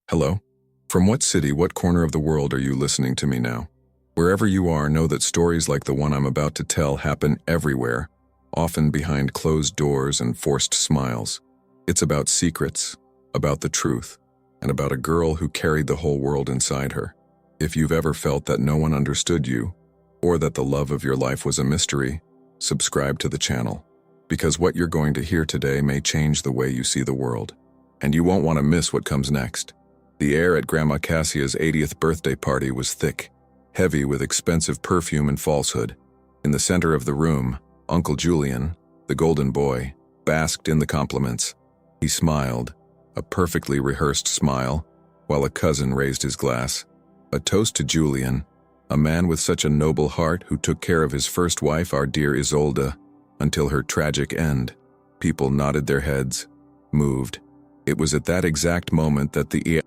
Hello? From what city, what corner of the world are you listening to me now? Wherever you are, know that stories like the one I'm about to tell happen everywhere, often behind closed doors and forced smiles. It's about secrets, about the truth, and about a girl who carried the whole world inside her. If you've ever felt that no one understood you, or that the love of your life was a mystery, subscribe to the channel, because what you're going to hear today may change the way you see the world, and you won't want to miss what comes next. The air at Grandma Cassia's 80th birthday party was thick, heavy with expensive perfume and falsehood. In the center of the room, Uncle Julian, the golden boy, basked in the compliments. He smiled, a perfectly rehearsed smile, while a cousin raised his glass. A toast to Julian, a man with such a noble heart who took care of his first wife, our dear Isolde, until her tragic end. People nodded their heads, moved. It was at that exact moment that the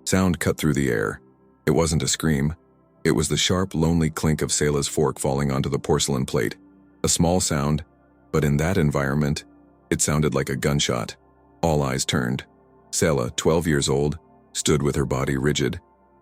sound cut through the air. It wasn't a scream. It was the sharp, lonely clink of Selah's fork falling onto the porcelain plate. A small sound, but in that environment, it sounded like a gunshot. All eyes turned. Selah, 12 years old, stood with her body rigid,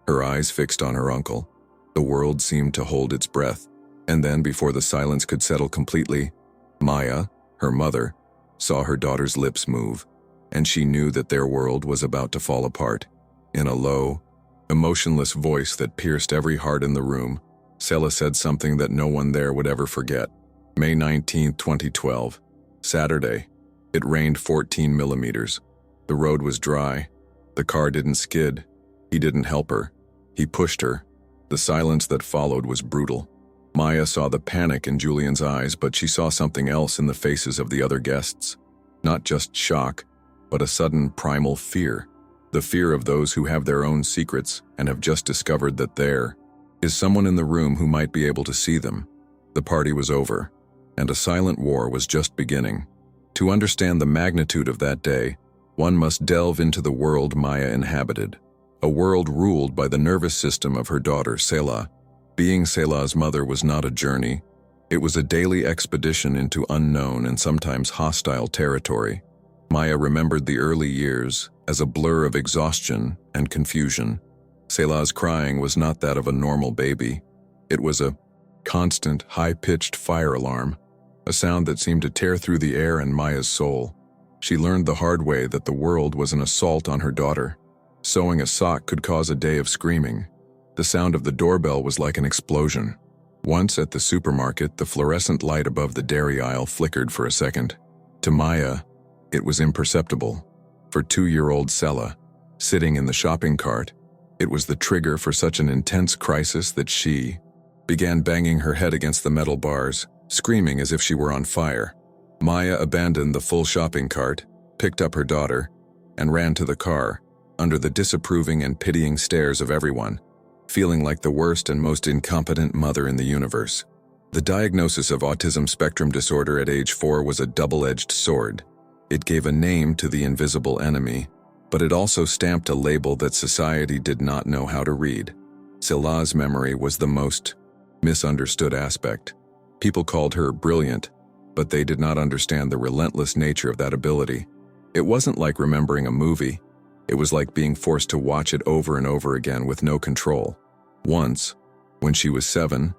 her eyes fixed on her uncle. The world seemed to hold its breath, and then before the silence could settle completely, Maya, her mother, saw her daughter's lips move, and she knew that their world was about to fall apart. In a low, emotionless voice that pierced every heart in the room, Selah said something that no one there would ever forget. May 19, 2012, Saturday. It rained 14 millimeters. The road was dry. The car didn't skid. He didn't help her. He pushed her. The silence that followed was brutal. Maya saw the panic in Julian's eyes, but she saw something else in the faces of the other guests. Not just shock, but a sudden primal fear. The fear of those who have their own secrets and have just discovered that there is someone in the room who might be able to see them. The party was over, and a silent war was just beginning. To understand the magnitude of that day, one must delve into the world Maya inhabited, a world ruled by the nervous system of her daughter, Selah. Being Selah's mother was not a journey. It was a daily expedition into unknown and sometimes hostile territory. Maya remembered the early years as a blur of exhaustion and confusion. Selah's crying was not that of a normal baby. It was a constant, high-pitched fire alarm, a sound that seemed to tear through the air and Maya's soul. She learned the hard way that the world was an assault on her daughter. Sewing a sock could cause a day of screaming. The sound of the doorbell was like an explosion. Once at the supermarket, the fluorescent light above the dairy aisle flickered for a second. To Maya, it was imperceptible. For 2-year-old Selah, sitting in the shopping cart, it was the trigger for such an intense crisis that she began banging her head against the metal bars, screaming as if she were on fire. Maya abandoned the full shopping cart, picked up her daughter, and ran to the car, under the disapproving and pitying stares of everyone, feeling like the worst and most incompetent mother in the universe. The diagnosis of autism spectrum disorder at age 4 was a double-edged sword. It gave a name to the invisible enemy, but it also stamped a label that society did not know how to read. Selah's memory was the most misunderstood aspect. People called her brilliant, but they did not understand the relentless nature of that ability. It wasn't like remembering a movie. It was like being forced to watch it over and over again with no control. Once, when she was 7,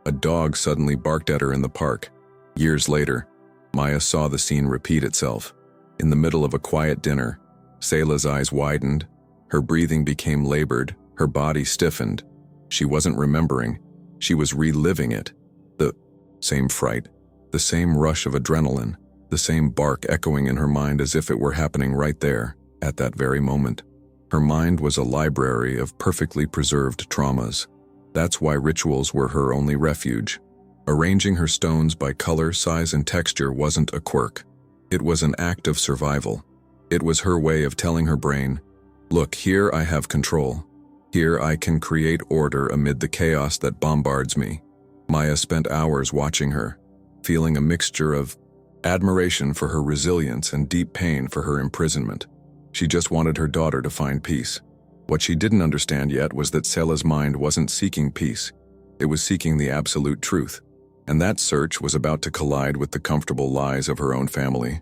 a dog suddenly barked at her in the park. Years later, Maya saw the scene repeat itself. In the middle of a quiet dinner, Selah's eyes widened, her breathing became labored, her body stiffened. She wasn't remembering, she was reliving it. The same fright, the same rush of adrenaline, the same bark echoing in her mind as if it were happening right there, at that very moment. Her mind was a library of perfectly preserved traumas. That's why rituals were her only refuge. Arranging her stones by color, size, and texture wasn't a quirk. It was an act of survival. It was her way of telling her brain, look, here I have control. Here I can create order amid the chaos that bombards me. Maya spent hours watching her, feeling a mixture of admiration for her resilience and deep pain for her imprisonment. She just wanted her daughter to find peace. What she didn't understand yet was that Selah's mind wasn't seeking peace. It was seeking the absolute truth. And that search was about to collide with the comfortable lies of her own family.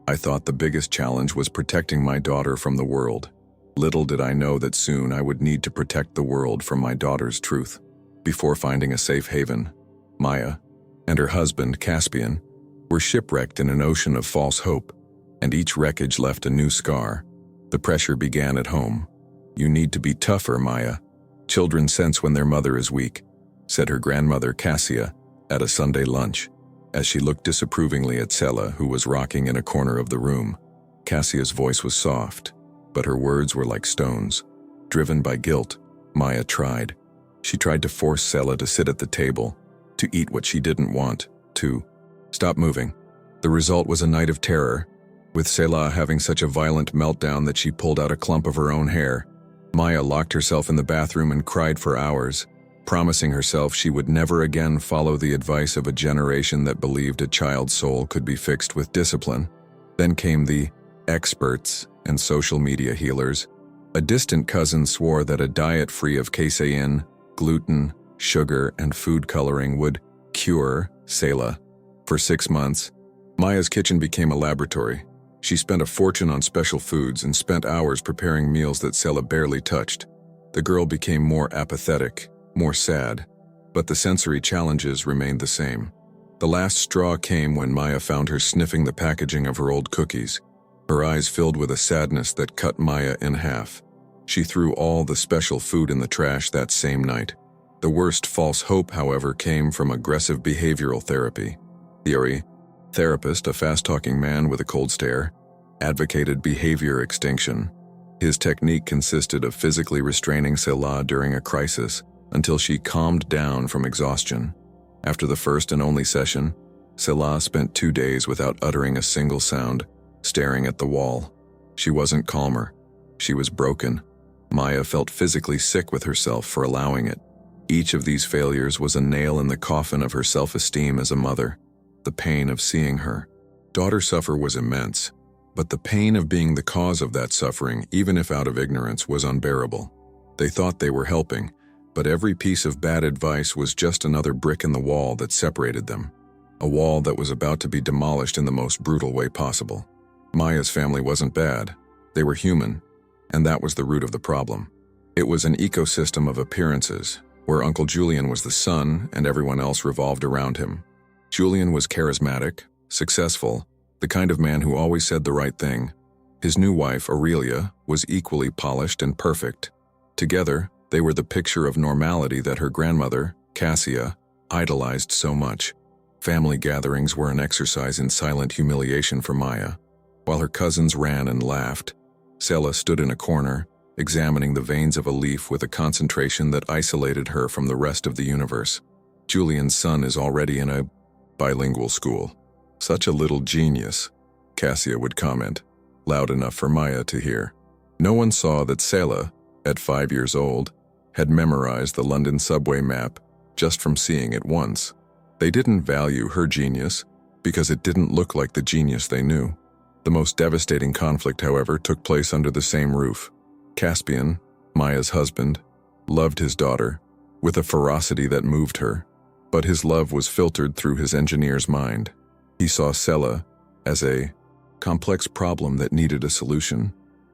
I thought the biggest challenge was protecting my daughter from the world. Little did I know that soon I would need to protect the world from my daughter's truth. Before finding a safe haven, Maya and her husband, Caspian, were shipwrecked in an ocean of false hope, and each wreckage left a new scar. The pressure began at home. "You need to be tougher, Maya. Children sense when their mother is weak," said her grandmother, Cassia, at a Sunday lunch, as she looked disapprovingly at Sela, who was rocking in a corner of the room. Cassia's voice was soft, but her words were like stones. Driven by guilt, Maya tried. She tried to force Sela to sit at the table, to eat what she didn't want, to stop moving. The result was a night of terror, with Sela having such a violent meltdown that she pulled out a clump of her own hair. Maya locked herself in the bathroom and cried for hours, promising herself she would never again follow the advice of a generation that believed a child's soul could be fixed with discipline. Then came the experts and social media healers. A distant cousin swore that a diet free of casein, gluten, sugar, and food coloring would cure Sela. For 6 months, Maya's kitchen became a laboratory. She spent a fortune on special foods and spent hours preparing meals that Sela barely touched. The girl became more apathetic, more sad, but the sensory challenges remained the same. The last straw came when Maya found her sniffing the packaging of her old cookies. Her eyes filled with a sadness that cut Maya in half. She threw all the special food in the trash that same night. The worst false hope, however, came from aggressive behavioral therapy. The therapist, a fast-talking man with a cold stare, advocated behavior extinction. His technique consisted of physically restraining Sela during a crisis until she calmed down from exhaustion. After the first and only session, Sela spent 2 days without uttering a single sound, staring at the wall. She wasn't calmer. She was broken. Maya felt physically sick with herself for allowing it. Each of these failures was a nail in the coffin of her self-esteem as a mother. The pain of seeing her daughter suffer was immense, but the pain of being the cause of that suffering, even if out of ignorance, was unbearable. They thought they were helping, but every piece of bad advice was just another brick in the wall that separated them, a wall that was about to be demolished in the most brutal way possible. Maya's family wasn't bad. They were human, and that was the root of the problem. It was an ecosystem of appearances, where Uncle Julian was the sun and everyone else revolved around him. Julian was charismatic, successful, the kind of man who always said the right thing. His new wife, Aurelia, was equally polished and perfect. Together, they were the picture of normality that her grandmother, Cassia, idolized so much. Family gatherings were an exercise in silent humiliation for Maya. While her cousins ran and laughed, Sela stood in a corner, examining the veins of a leaf with a concentration that isolated her from the rest of the universe. Julian's son is already in a bilingual school. "Such a little genius," Cassia would comment, loud enough for Maya to hear. No one saw that Sela, at 5 years old, had memorized the London subway map just from seeing it once. They didn't value her genius because it didn't look like the genius they knew. The most devastating conflict, however, took place under the same roof. Caspian, Maya's husband, loved his daughter with a ferocity that moved her, but his love was filtered through his engineer's mind. He saw Sela as a complex problem that needed a solution.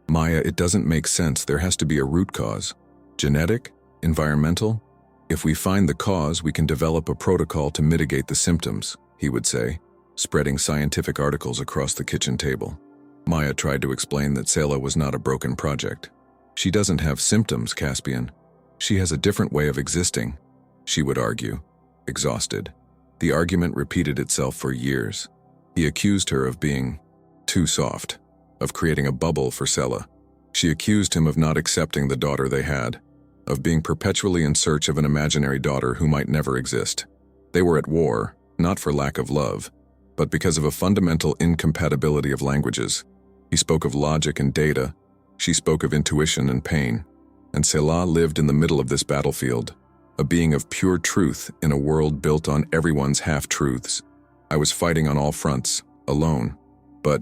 "Maya, it doesn't make sense. There has to be a root cause. Genetic? Environmental? If we find the cause, we can develop a protocol to mitigate the symptoms," he would say, spreading scientific articles across the kitchen table. Maya tried to explain that Sela was not a broken project. "She doesn't have symptoms, Caspian. She has a different way of existing," she would argue, exhausted. The argument repeated itself for years. He accused her of being too soft, of creating a bubble for Sela. She accused him of not accepting the daughter they had, of being perpetually in search of an imaginary daughter who might never exist. They were at war, not for lack of love, but because of a fundamental incompatibility of languages. He spoke of logic and data. She spoke of intuition and pain. And Sela lived in the middle of this battlefield, a being of pure truth in a world built on everyone's half-truths. I was fighting on all fronts, alone. But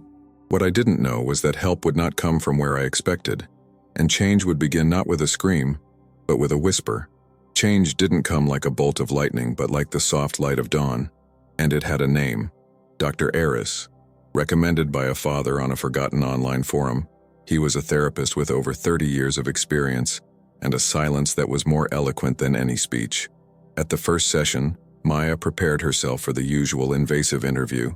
what I didn't know was that help would not come from where I expected, and change would begin not with a scream, but with a whisper. Change didn't come like a bolt of lightning, but like the soft light of dawn, and it had a name, Dr. Eris, recommended by a father on a forgotten online forum. He was a therapist with over 30 years of experience and a silence that was more eloquent than any speech. At the first session, Maya prepared herself for the usual invasive interview.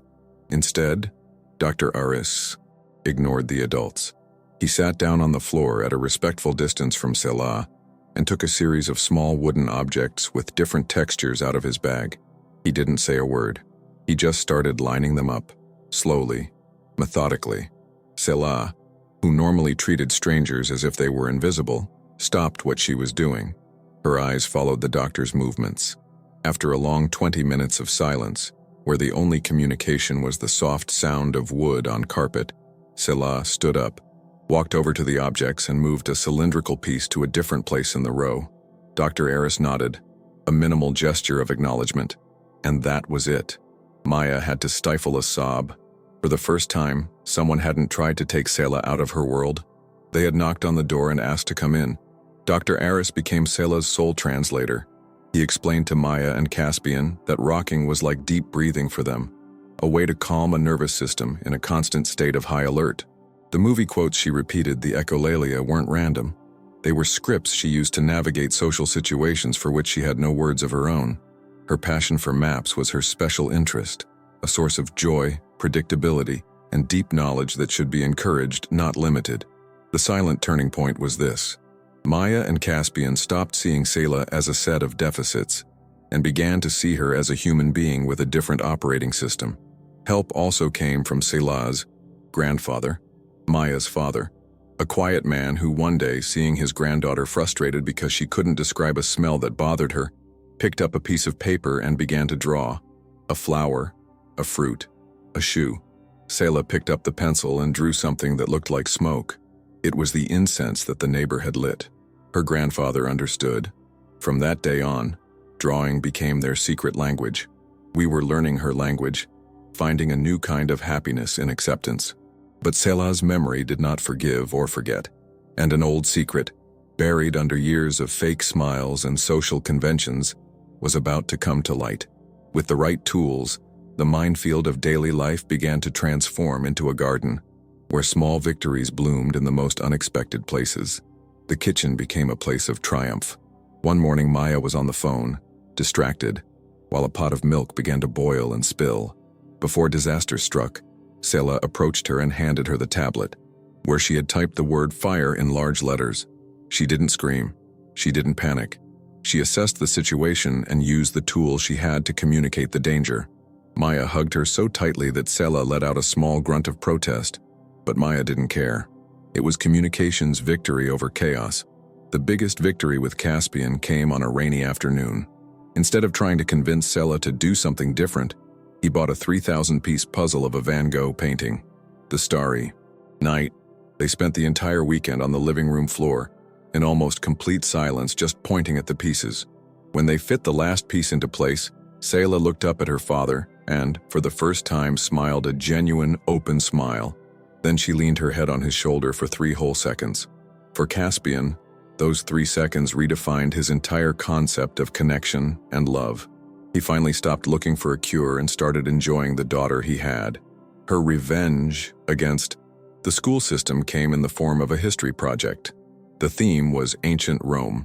Instead, Dr. Aris ignored the adults. He sat down on the floor at a respectful distance from Selah and took a series of small wooden objects with different textures out of his bag. He didn't say a word. He just started lining them up, slowly, methodically. Selah, who normally treated strangers as if they were invisible, stopped what she was doing. Her eyes followed the doctor's movements. After a long 20 minutes of silence, where the only communication was the soft sound of wood on carpet, Selah stood up, walked over to the objects and moved a cylindrical piece to a different place in the row. Dr. Aris nodded, a minimal gesture of acknowledgement. And that was it. Maya had to stifle a sob. For the first time, someone hadn't tried to take Selah out of her world. They had knocked on the door and asked to come in. Dr. Aris became Selah's sole translator. He explained to Maya and Caspian that rocking was like deep breathing for them, a way to calm a nervous system in a constant state of high alert. The movie quotes she repeated the echolalia weren't random. They were scripts she used to navigate social situations for which she had no words of her own. Her passion for maps was her special interest, a source of joy, predictability, and deep knowledge that should be encouraged, not limited. The silent turning point was this. Maya and Caspian stopped seeing Selah as a set of deficits and began to see her as a human being with a different operating system. Help also came from Selah's grandfather, Maya's father, a quiet man who one day, seeing his granddaughter frustrated because she couldn't describe a smell that bothered her, picked up a piece of paper and began to draw. A flower, a fruit, a shoe. Selah picked up the pencil and drew something that looked like smoke. It was the incense that the neighbor had lit. Her grandfather understood. From that day on, drawing became their secret language. We were learning her language, finding a new kind of happiness in acceptance. But Selah's memory did not forgive or forget, and an old secret, buried under years of fake smiles and social conventions, was about to come to light. With the right tools, the minefield of daily life began to transform into a garden, where small victories bloomed in the most unexpected places. The kitchen became a place of triumph. One morning Maya was on the phone, distracted, while a pot of milk began to boil and spill. Before disaster struck, Selah approached her and handed her the tablet, where she had typed the word fire in large letters. She didn't scream. She didn't panic. She assessed the situation and used the tool she had to communicate the danger. Maya hugged her so tightly that Selah let out a small grunt of protest, but Maya didn't care. It was communication's victory over chaos. The biggest victory with Caspian came on a rainy afternoon. Instead of trying to convince Selah to do something different, he bought a 3,000-piece puzzle of a Van Gogh painting. The starry night, they spent the entire weekend on the living room floor, in almost complete silence, just pointing at the pieces. When they fit the last piece into place, Selah looked up at her father and, for the first time, smiled a genuine, open smile. Then she leaned her head on his shoulder for 3 whole seconds. For Caspian, those 3 seconds redefined his entire concept of connection and love. He finally stopped looking for a cure and started enjoying the daughter he had. Her revenge against the school system came in the form of a history project. The theme was ancient Rome.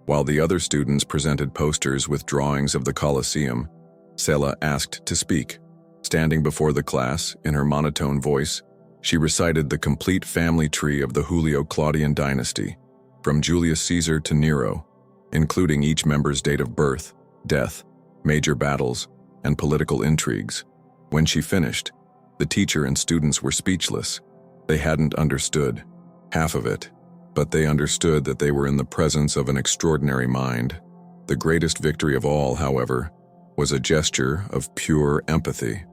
While the other students presented posters with drawings of the Colosseum, Selah asked to speak. Standing before the class, in her monotone voice, she recited the complete family tree of the Julio-Claudian dynasty, from Julius Caesar to Nero, including each member's date of birth, death, major battles, and political intrigues. When she finished, the teacher and students were speechless. They hadn't understood half of it, but they understood that they were in the presence of an extraordinary mind. The greatest victory of all, however, was a gesture of pure empathy.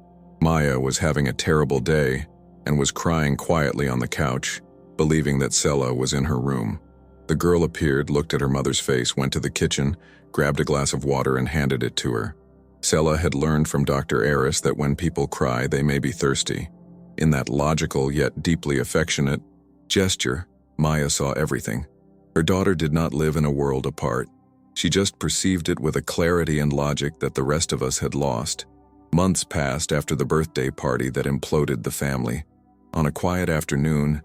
Maya was having a terrible day and was crying quietly on the couch, believing that Selah was in her room. The girl appeared, looked at her mother's face, went to the kitchen, grabbed a glass of water and handed it to her. Selah had learned from Dr. Aris that when people cry, they may be thirsty. In that logical yet deeply affectionate gesture, Maya saw everything. Her daughter did not live in a world apart. She just perceived it with a clarity and logic that the rest of us had lost. Months passed after the birthday party that imploded the family. On a quiet afternoon,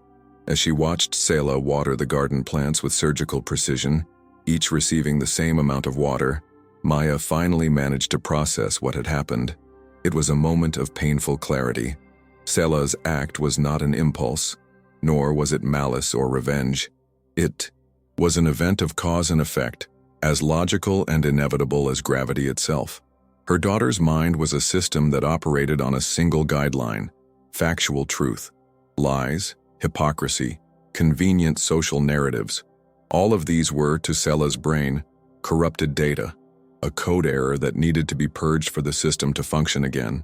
As she watched Selah water the garden plants with surgical precision, each receiving the same amount of water, Maya finally managed to process what had happened. It was a moment of painful clarity. Selah's act was not an impulse, nor was it malice or revenge. It was an event of cause and effect, as logical and inevitable as gravity itself. Her daughter's mind was a system that operated on a single guideline: factual truth. Lies, hypocrisy, convenient social narratives. All of these were, to Selah's brain, corrupted data, a code error that needed to be purged for the system to function again.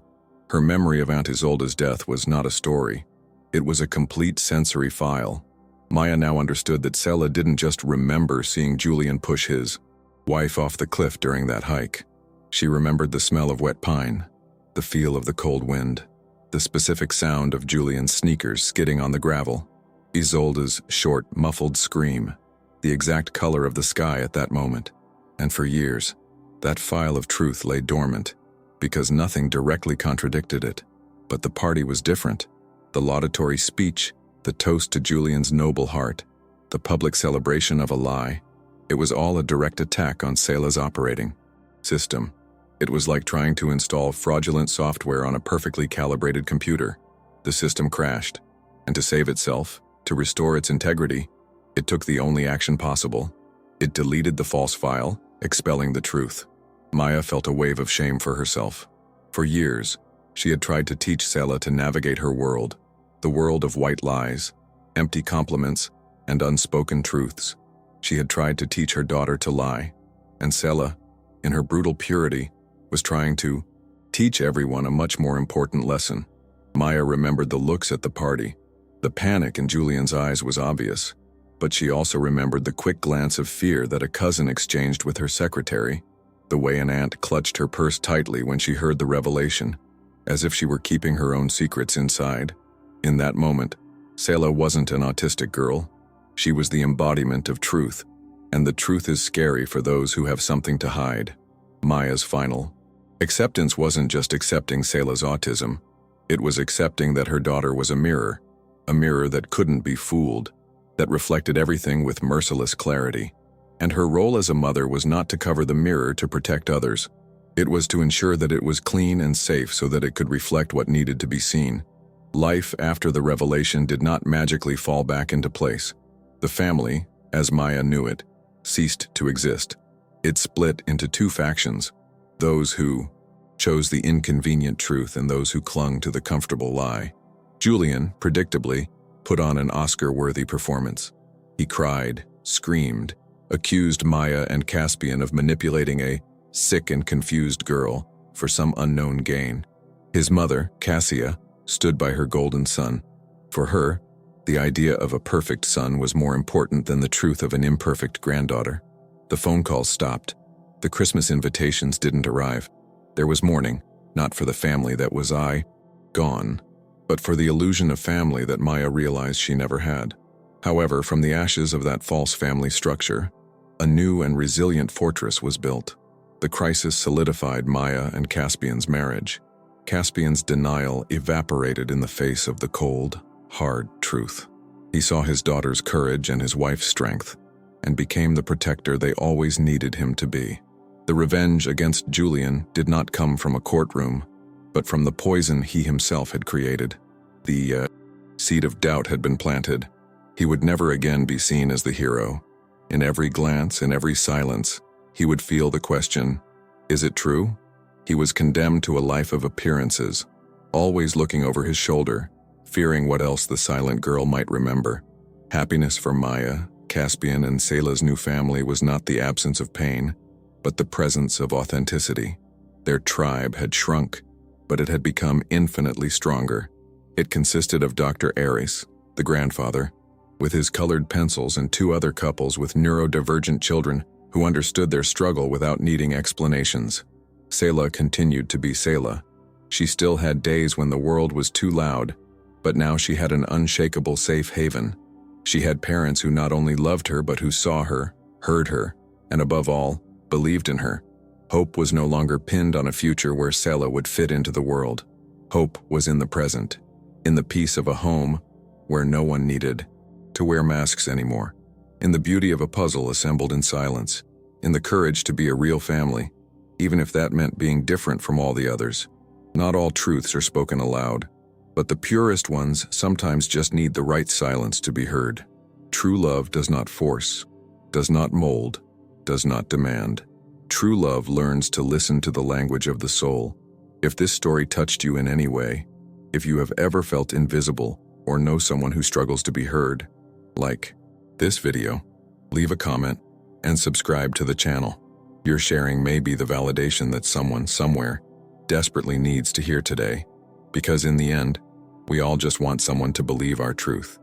Her memory of Aunt Isolde's death was not a story. It was a complete sensory file. Maya now understood that Selah didn't just remember seeing Julian push his wife off the cliff during that hike. She remembered the smell of wet pine, the feel of the cold wind, the specific sound of Julian's sneakers skidding on the gravel, Isolde's short, muffled scream, the exact color of the sky at that moment. And for years, that file of truth lay dormant, because nothing directly contradicted it. But the party was different. The laudatory speech, the toast to Julian's noble heart, the public celebration of a lie. It was all a direct attack on Selah's operating system. It was like trying to install fraudulent software on a perfectly calibrated computer. The system crashed, and to save itself, to restore its integrity, it took the only action possible. It deleted the false file, expelling the truth. Maya felt a wave of shame for herself. For years, she had tried to teach Selah to navigate her world, the world of white lies, empty compliments, and unspoken truths. She had tried to teach her daughter to lie, and Selah, in her brutal purity, was trying to teach everyone a much more important lesson. Maya remembered the looks at the party. The panic in Julian's eyes was obvious, but she also remembered the quick glance of fear that a cousin exchanged with her secretary, the way an aunt clutched her purse tightly when she heard the revelation, as if she were keeping her own secrets inside. In that moment, Selah wasn't an autistic girl. She was the embodiment of truth, and the truth is scary for those who have something to hide. Maya's final acceptance wasn't just accepting Selah's autism. It was accepting that her daughter was a mirror that couldn't be fooled, that reflected everything with merciless clarity. And her role as a mother was not to cover the mirror to protect others. It was to ensure that it was clean and safe so that it could reflect what needed to be seen. Life after the revelation did not magically fall back into place. The family, as Maya knew it, ceased to exist. It split into two factions: those who chose the inconvenient truth and those who clung to the comfortable lie. Julian, predictably, put on an Oscar-worthy performance. He cried, screamed, accused Maya and Caspian of manipulating a sick and confused girl for some unknown gain. His mother, Cassia, stood by her golden son. For her, the idea of a perfect son was more important than the truth of an imperfect granddaughter. The phone calls stopped. The Christmas invitations didn't arrive. There was mourning, not for the family that was gone, but for the illusion of family that Maya realized she never had. However, from the ashes of that false family structure, a new and resilient fortress was built. The crisis solidified Maya and Caspian's marriage. Caspian's denial evaporated in the face of the cold, hard truth. He saw his daughter's courage and his wife's strength, and became the protector they always needed him to be. The revenge against Julian did not come from a courtroom, but from the poison he himself had created. The seed of doubt had been planted. He would never again be seen as the hero. In every glance, in every silence, he would feel the question, is it true? He was condemned to a life of appearances, always looking over his shoulder, fearing what else the silent girl might remember. Happiness for Maya, Caspian, and Selah's new family was not the absence of pain, but the presence of authenticity. Their tribe had shrunk, but it had become infinitely stronger. It consisted of Dr. Aries, the grandfather, with his colored pencils, and two other couples with neurodivergent children who understood their struggle without needing explanations. Selah continued to be Selah. She still had days when the world was too loud, but now she had an unshakable safe haven. She had parents who not only loved her but who saw her, heard her, and above all, believed in her. Hope was no longer pinned on a future where Selah would fit into the world. Hope was in the present, in the peace of a home where no one needed to wear masks anymore, in the beauty of a puzzle assembled in silence, in the courage to be a real family, even if that meant being different from all the others. Not all truths are spoken aloud, but the purest ones sometimes just need the right silence to be heard. True love does not force, does not mold, does not demand. True love learns to listen to the language of the soul. If this story touched you in any way, if you have ever felt invisible or know someone who struggles to be heard, like this video, leave a comment, and subscribe to the channel. Your sharing may be the validation that someone somewhere desperately needs to hear today, because in the end, we all just want someone to believe our truth.